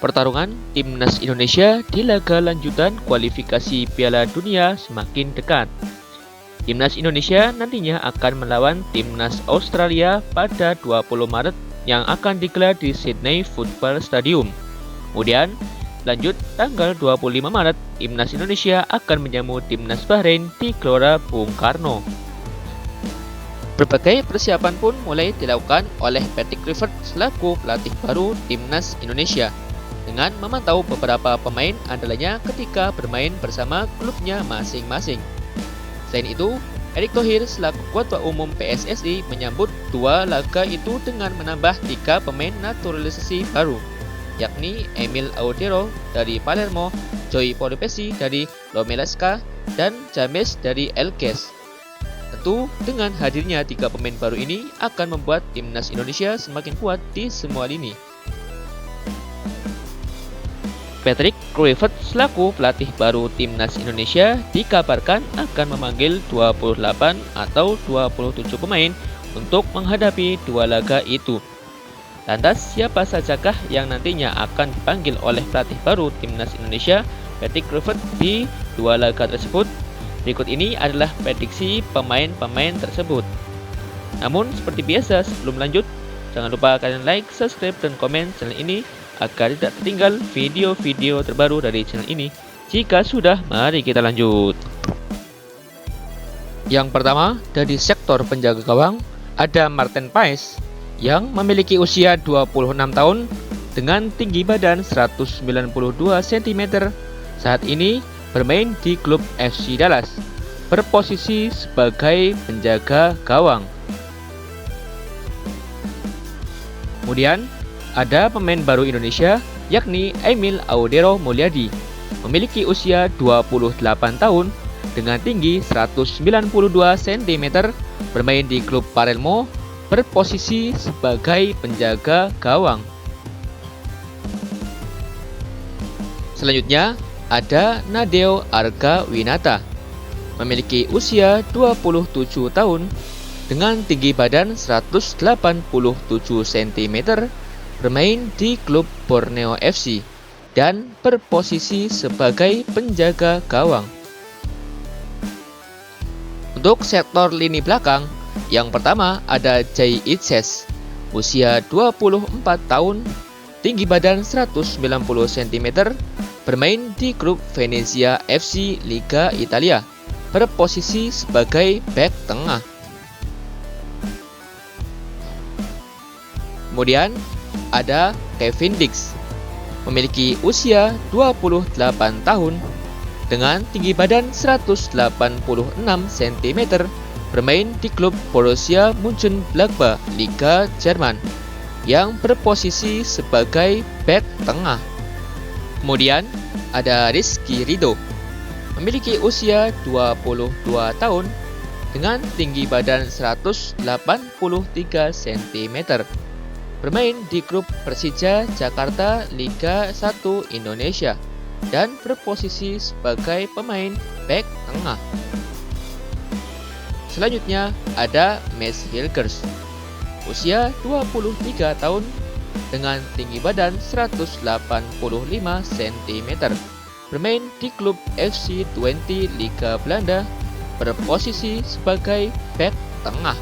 Pertarungan timnas Indonesia di laga lanjutan kualifikasi Piala Dunia semakin dekat. Timnas Indonesia nantinya akan melawan timnas Australia pada 20 Maret yang akan digelar di Sydney Football Stadium. Kemudian, lanjut tanggal 25 Maret, timnas Indonesia akan menjamu timnas Bahrain di Gelora Bung Karno. Berbagai persiapan pun mulai dilakukan oleh Patrick Kluivert selaku pelatih baru timnas Indonesia dengan memantau beberapa pemain andalanya ketika bermain bersama klubnya masing-masing. Selain itu, Erick Thohir selaku Ketua Umum PSSI menyambut dua laga itu dengan menambah 3 pemain naturalisasi baru, yakni Emil Audero dari Palermo, Joy Polipesi dari Lomelesca, dan James dari Elges. Tentu dengan hadirnya 3 pemain baru ini akan membuat timnas Indonesia semakin kuat di semua lini. Patrick Kluivert selaku pelatih baru timnas Indonesia dikabarkan akan memanggil 28 atau 27 pemain untuk menghadapi dua laga itu. Lantas siapa sajakah yang nantinya akan dipanggil oleh pelatih baru timnas Indonesia Patrick Kluivert di dua laga tersebut? Berikut ini adalah prediksi pemain-pemain tersebut. Namun seperti biasa sebelum lanjut, jangan lupa kalian like, subscribe, dan komen channel ini agar tidak tertinggal video-video terbaru dari channel ini. Jika sudah, mari kita lanjut. Yang pertama, dari sektor penjaga gawang, ada Maarten Paes yang memiliki usia 26 tahun dengan tinggi badan 192 cm. Saat ini bermain di klub FC Dallas, berposisi sebagai penjaga gawang. Kemudian ada pemain baru Indonesia yakni Emil Audero Mulyadi, memiliki usia 28 tahun dengan tinggi 192 cm, bermain di klub Palermo, berposisi sebagai penjaga gawang. Selanjutnya ada Nadeo Argawinata, memiliki usia 27 tahun dengan tinggi badan 187 cm, bermain di klub Borneo FC dan berposisi sebagai penjaga gawang. Untuk sektor lini belakang, yang pertama ada Jay Itses, usia 24 tahun, tinggi badan 190 cm, bermain di klub Venezia FC Liga Italia, berposisi sebagai bek tengah. Kemudian ada Kevin Dix, memiliki usia 28 tahun dengan tinggi badan 186 cm, bermain di klub Borussia Mönchengladbach Liga Jerman yang berposisi sebagai bek tengah. Kemudian ada Rizky Ridho, memiliki usia 22 tahun dengan tinggi badan 183 cm, bermain di klub Persija Jakarta Liga 1 Indonesia dan berposisi sebagai pemain bek tengah. Selanjutnya ada Mads Hilgers, usia 23 tahun dengan tinggi badan 185 cm, bermain di klub FC Twente Liga Belanda, berposisi sebagai bek tengah.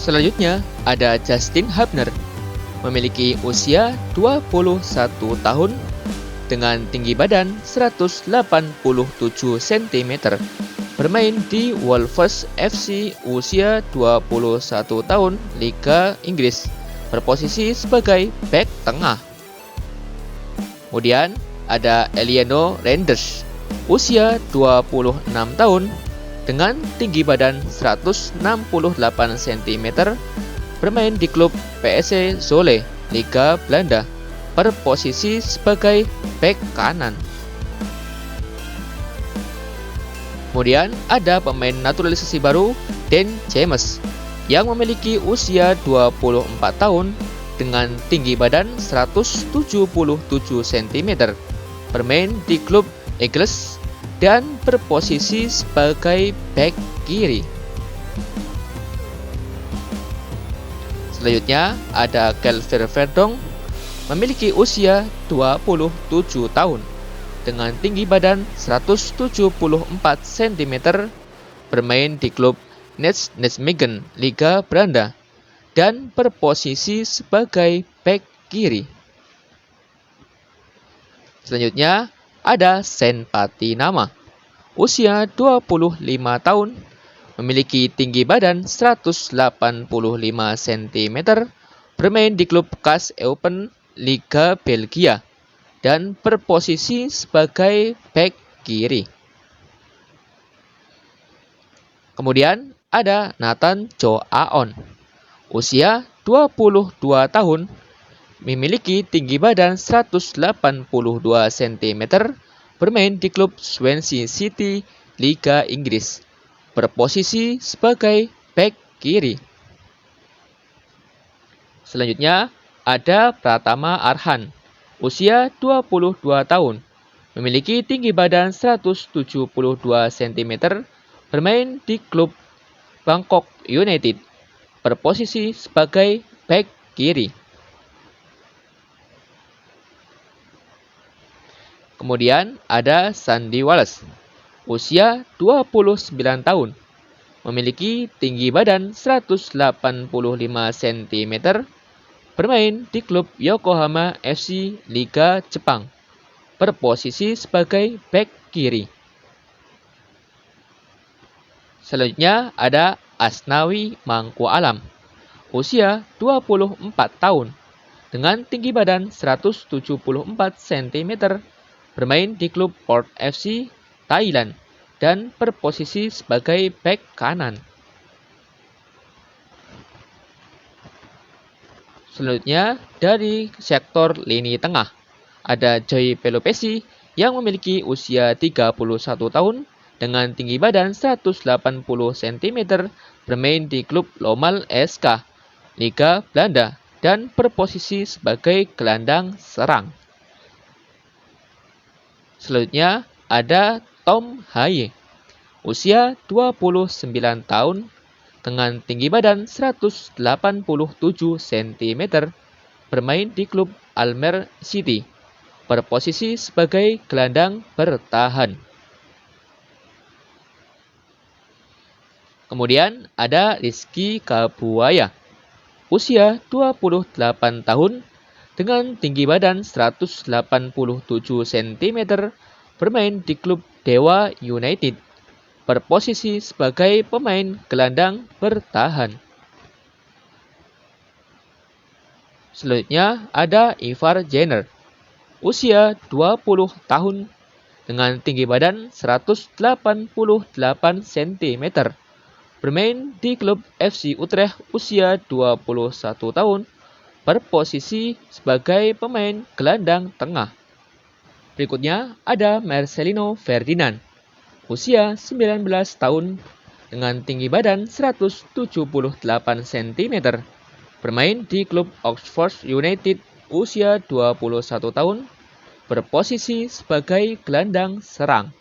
Selanjutnya ada Justin Hubner, memiliki usia 21 tahun dengan tinggi badan 187 cm, bermain di Wolves FC usia 21 tahun Liga Inggris, berposisi sebagai bek tengah. Kemudian ada Eliano Reinders, usia 26 tahun dengan tinggi badan 168 cm, bermain di klub PSV Zwolle Liga Belanda, berposisi sebagai bek kanan. Kemudian ada pemain naturalisasi baru Dan James yang memiliki usia 24 tahun dengan tinggi badan 177 cm, bermain di klub Eagles dan berposisi sebagai bek kiri. Selanjutnya ada Kelvin Verdong memiliki usia 27 tahun, dengan tinggi badan 174 cm, bermain di klub Nijmegen Liga Belanda, dan berposisi sebagai bek kiri. Selanjutnya ada Sen Patinama, usia 25 tahun, memiliki tinggi badan 185 cm, bermain di klub KAS Eupen Liga Belgia, dan berposisi sebagai bek kiri. Kemudian ada Nathan Jo Aon, usia 22 tahun, memiliki tinggi badan 182 cm, bermain di klub Swansea City Liga Inggris, berposisi sebagai bek kiri. Selanjutnya ada Pratama Arhan, usia 22 tahun, memiliki tinggi badan 172 cm, bermain di klub Bangkok United, berposisi sebagai bek kiri. Kemudian ada Sandy Wallace, usia 29 tahun, memiliki tinggi badan 185 cm, bermain di klub Yokohama FC Liga Jepang, berposisi sebagai bek kiri. Selanjutnya ada Asnawi Mangku Alam, usia 24 tahun, dengan tinggi badan 174 cm, bermain di klub Port FC Thailand, dan berposisi sebagai bek kanan. Selanjutnya dari sektor lini tengah ada Joy Pelopesi yang memiliki usia 31 tahun dengan tinggi badan 180 cm, bermain di klub Lomal SK Liga Belanda, dan berposisi sebagai gelandang serang. Selanjutnya ada Tom Haye, usia 29 tahun, dengan tinggi badan 187 cm, bermain di klub Almer City, berposisi sebagai gelandang bertahan. Kemudian ada Rizky Kabuaya, usia 28 tahun, dengan tinggi badan 187 cm, bermain di klub Dewa United, berposisi sebagai pemain gelandang bertahan. Selanjutnya ada Ivar Jenner, usia 20 tahun, dengan tinggi badan 188 cm, bermain di klub FC Utrecht usia 21 tahun, berposisi sebagai pemain gelandang tengah. Berikutnya ada Marcelino Ferdinand, usia 19 tahun, dengan tinggi badan 178 cm, bermain di klub Oxford United usia 21 tahun, berposisi sebagai gelandang serang.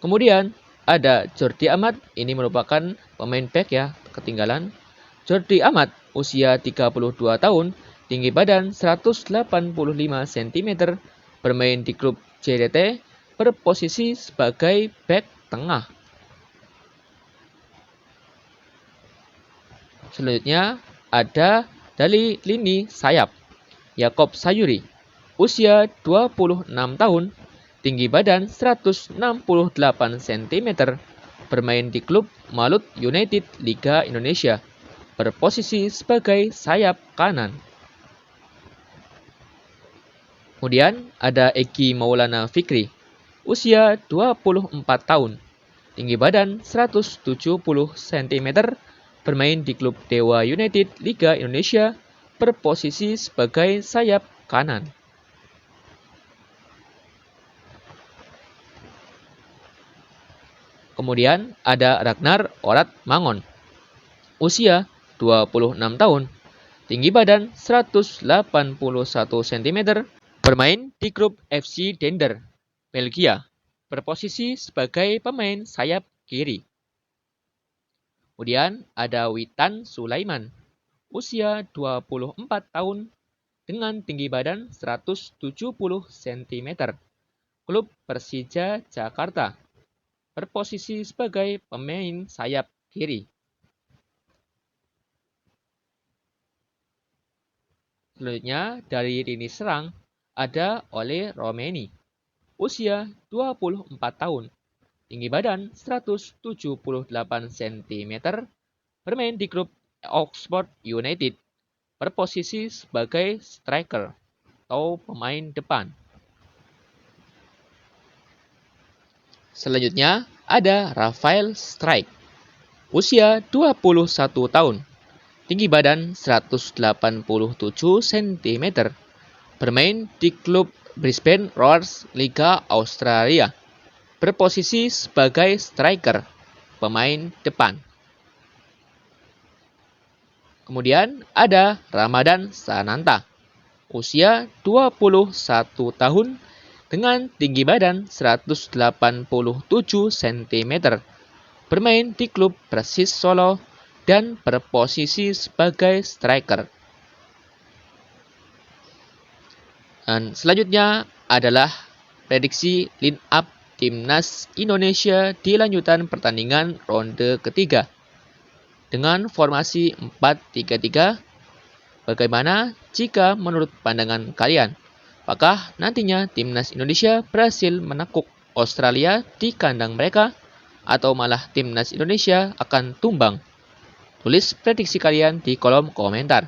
Kemudian ada Jordi Amat, ini merupakan pemain bek ya, ketinggalan. Jordi Amat, usia 32 tahun, tinggi badan 185 cm, bermain di klub JDT, berposisi sebagai bek tengah. Selanjutnya ada dari lini sayap, Yakob Sayuri, usia 26 tahun, tinggi badan 168 cm, bermain di klub Malut United Liga Indonesia, berposisi sebagai sayap kanan. Kemudian ada Egi Maulana Fikri, usia 24 tahun, tinggi badan 170 cm, bermain di klub Dewa United Liga Indonesia, berposisi sebagai sayap kanan. Kemudian ada Ragnar Orat Mangon, usia 26 tahun, tinggi badan 181 cm, bermain di klub FC Dender, Belgia, berposisi sebagai pemain sayap kiri. Kemudian ada Witan Sulaiman, usia 24 tahun, dengan tinggi badan 170 cm. Klub Persija Jakarta. Berposisi sebagai pemain sayap kiri. Selanjutnya dari lini serang ada Ole Romeni. Usia 24 tahun. Tinggi badan 178 cm. Bermain di klub Oxford United. Berposisi sebagai striker atau pemain depan. Selanjutnya ada Rafael Strijk. Usia 21 tahun. Tinggi badan 187 cm. Bermain di klub Brisbane Roars Liga Australia. Berposisi sebagai striker, pemain depan. Kemudian ada Ramadan Sananta. Usia 21 tahun dengan tinggi badan 187 cm. Bermain di klub Persis Solo dan berposisi sebagai striker. Dan selanjutnya adalah prediksi line up Timnas Indonesia di lanjutan pertandingan ronde ketiga. Dengan formasi 4-3-3, bagaimana jika menurut pandangan kalian? Apakah nantinya Timnas Indonesia berhasil menekuk Australia di kandang mereka? Atau malah Timnas Indonesia akan tumbang? Tulis prediksi kalian di kolom komentar.